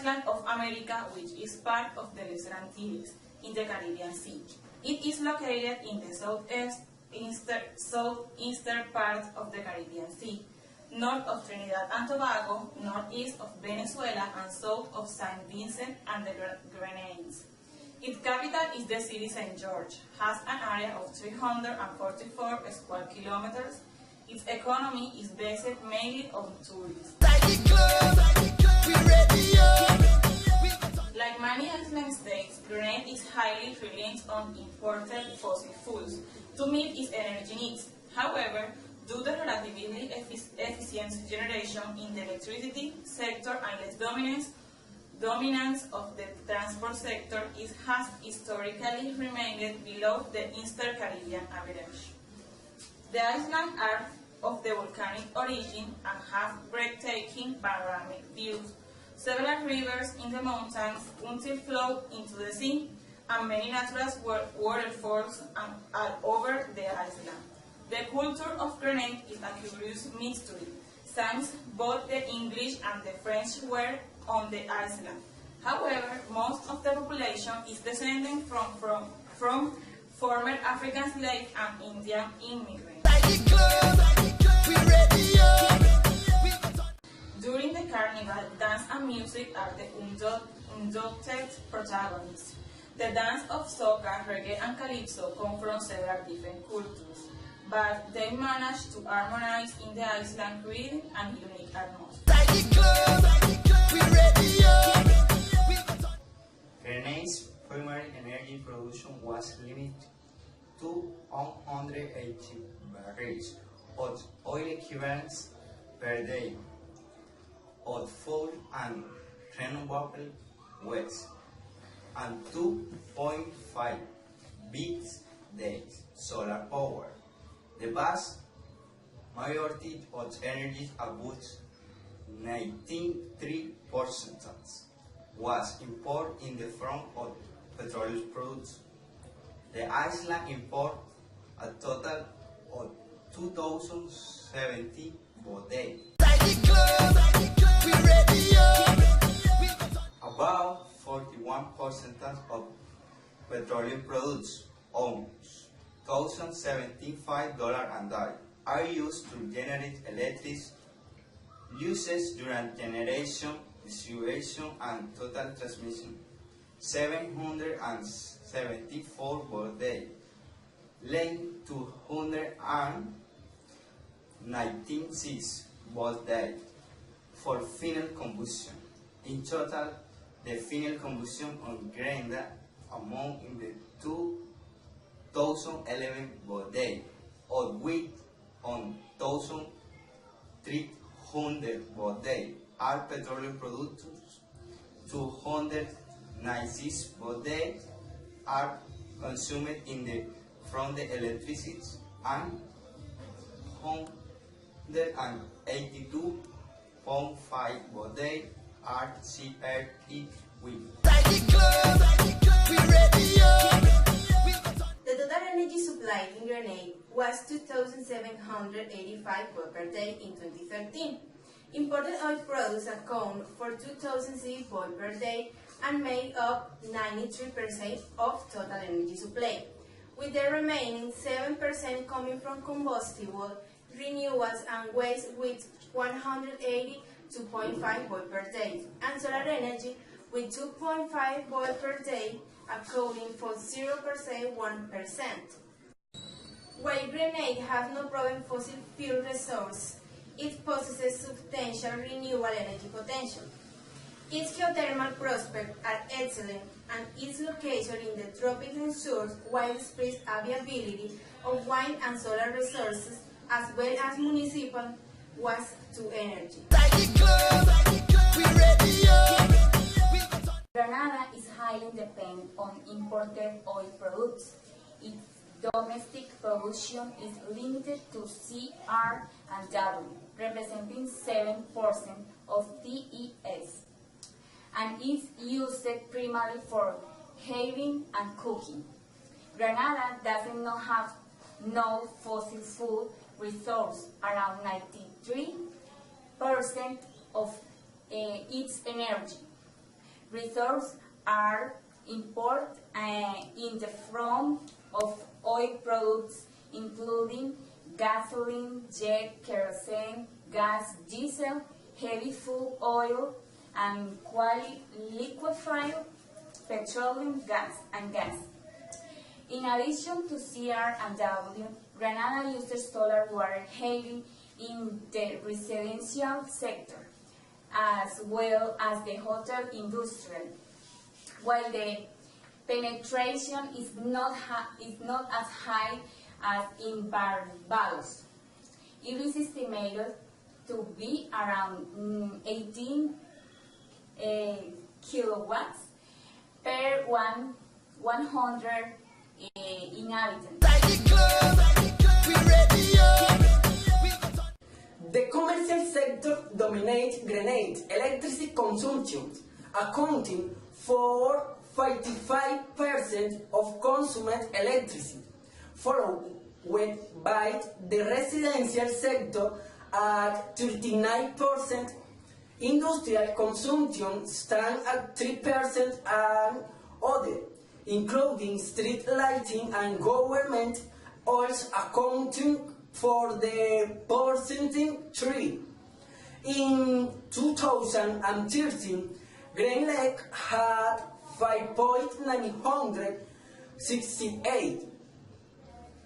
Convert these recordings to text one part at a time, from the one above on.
island of America, which is part of the Lesser Antilles, in the Caribbean Sea. It is located in the southeastern part of the Caribbean Sea, north of Trinidad and Tobago, northeast of Venezuela, and south of St. Vincent and the Grenadines. Its capital is the city St. George, has an area of 344 square kilometers. Its economy is based mainly on tourism. Like many island states, Grenada is highly reliant on imported fossil fuels to meet its energy needs. However, due to relatively efficient generation in the electricity sector and less dominance of the transport sector, it has historically remained below the Eastern Caribbean average. The islands are of the volcanic origin and have breathtaking panoramic views. Several rivers in the mountains until flow into the sea, and many natural waterfalls are over the island. The culture of Grenada is a curious mystery, since both the English and the French were on the island. However, most of the population is descended from former African slave and Indian immigrants. During the carnival, dance and music are the undoubted protagonists. The dance of soca, reggae, and calypso come from several different cultures, but they manage to harmonize in the island rhythm and unique atmosphere. Grenada's primary energy production was limited to 180 barrels of oil equivalents per day of fuel and renewable waste, and 2.5 bits days solar power. The vast majority of energy, about 93%, was imported in the form of petroleum products. The island imported a total of 2,070 bodegas. About 41% of petroleum products, almost $1,075 a day, are used to generate electricity. Uses during generation, distribution, and total transmission, 774 bodegas, length 296 bodegas for final combustion. In total, the final combustion on Grenada amount in the 2011 bodegas, of which 1,300 bodegas are petroleum products, 296 bodegas are consumed from the electricity, and 182.5 bodegas are shared each week. The total energy supply in Grenada was 2,785 boe per day in 2013. Imported oil products account for 2,006 boe per day and make up 93% of total energy supply, with the remaining 7% coming from combustible, renewables, and waste, with 182.5 boe per day, and solar energy with 2.5 boe per day, accounting for 1%. While Grenada has no proven fossil fuel resource, it possesses substantial renewable energy potential. Its geothermal prospects are excellent, and its location in the tropics ensures widespread availability of wind and solar resources, as well as municipal waste-to-energy. Grenada is highly dependent on imported oil products. Its domestic production is limited to CR and W, representing 7% of TES, and is used primarily for heating and cooking. Grenada does not have no fossil fuel resource. Around 93% of its energy resources are imported in the form of oil products, including gasoline, jet, kerosene, gas, diesel, heavy fuel oil, and liquefied petroleum gas. In addition to CR&W, Grenada uses solar water heavily in the residential sector, as well as the hotel industry, while the penetration is not as high as in Barbados. It is estimated to be around 18 kilowatts per 100 inhabitants. The commercial sector dominates Grenada's electricity consumption, accounting for 55% of consumed electricity, followed by the residential sector at 39%. Industrial consumption stands at 3% and other, including street lighting and government, also accounting for the percentage 3. In 2013, Green Lake had 5.968,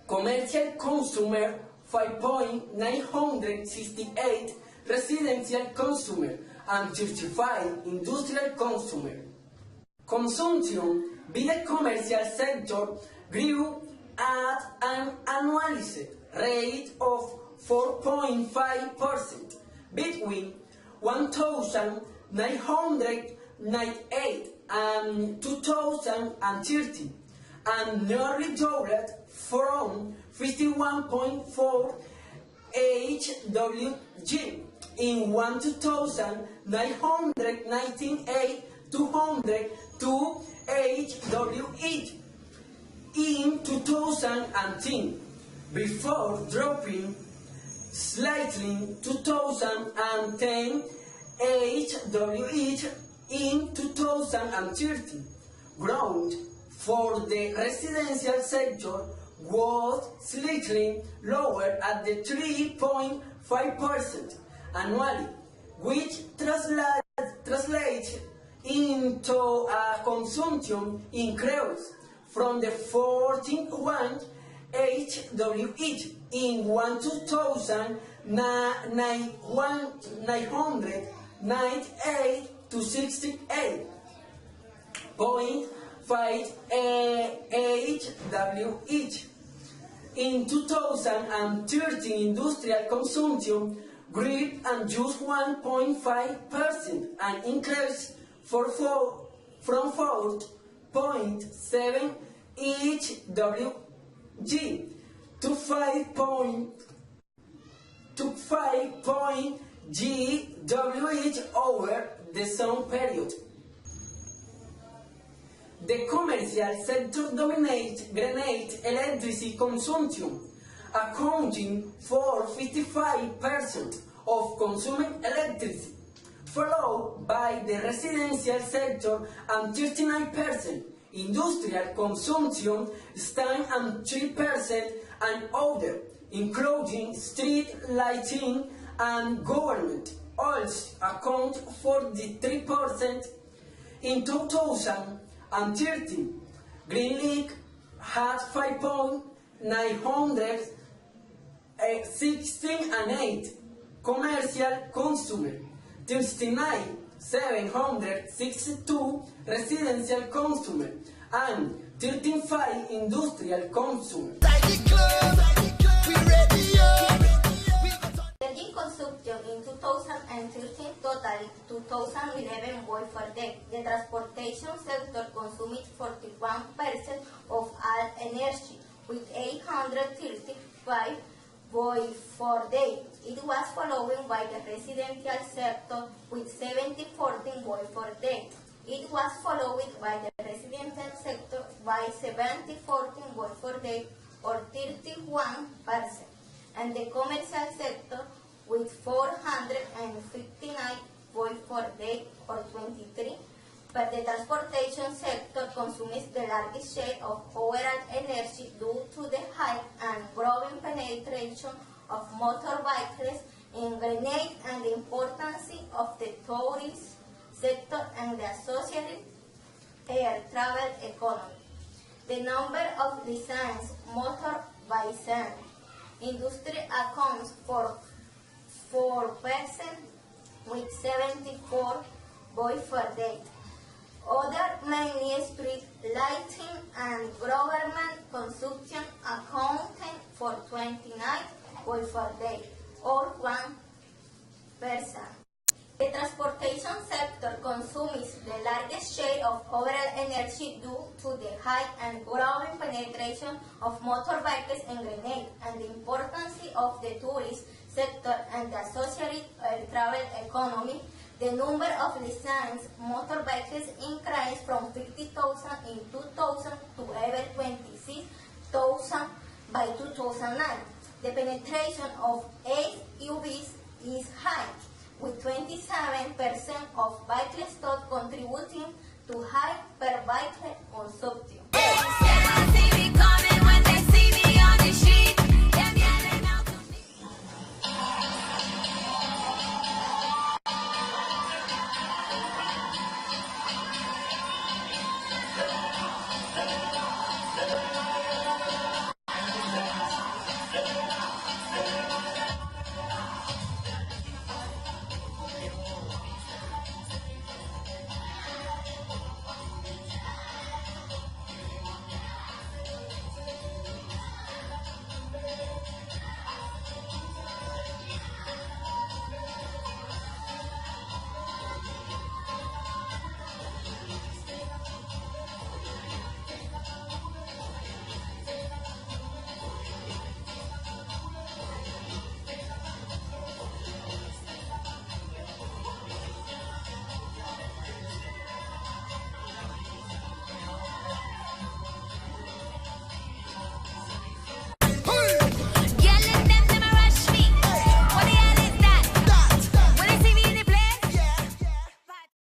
commercial consumer 5.968, residential consumer, and 35 industrial consumer. Consumption by the commercial sector grew at an annualized rate of 4.5% between 1998 and 2013, and nearly doubled from 51.4 HWG in 1998 202 HWG in 2010, before dropping slightly in 2010 HWG in 2013. Growth for the residential sector was slightly lower at the 3.5% annually, which translates into a consumption increase from the 14.1 HWG in 1998 to 68.5 HWG. In 2013, industrial consumption grew and just 1.5%, an increase from 4.7 HWG to 5 GWH over the same period. The commercial sector dominates Grenada's electricity consumption, accounting for 55% of consumed electricity, followed by the residential sector and 39%. Industrial consumption stands at 3% and other, including street lighting and government, also account for the 3%. In 2013, Green Lake had 5.916 commercial consumer, 39,762 residential consumer, and 13.5 industrial consumer. Energy consumption in 2013 totaled 2,011 boy per day. The transportation sector consumed 41% of all energy, with 835 boy per day. It was followed by the residential sector with 70-14 boy per day. It was followed by the residential sector by 70-14 boy per day, or 31%, and the commercial sector with 459 boy per day, or 23%. but the transportation sector consumes the largest share of overall energy due to the high and growing penetration of motor vehicles in Grenada and the importance of the tourist sector and the associated air travel economy. The number of licensed motor vehicle industry accounts for 4% with 74 voice per day. Other mainly street lighting and government consumption accounting for 29 voice per day, or 1%. The transportation sector consumes the largest share of overall energy due to the high and growing penetration of motor vehicles in Grenada and the importance of the tourist sector and the associated air travel economy. The number of licensed motor vehicles increased from 50,000 in 2000 to over 26,000 by 2009. The penetration of SUVs is high, with 27% of vehicle stock contributing to high per vehicle consumption.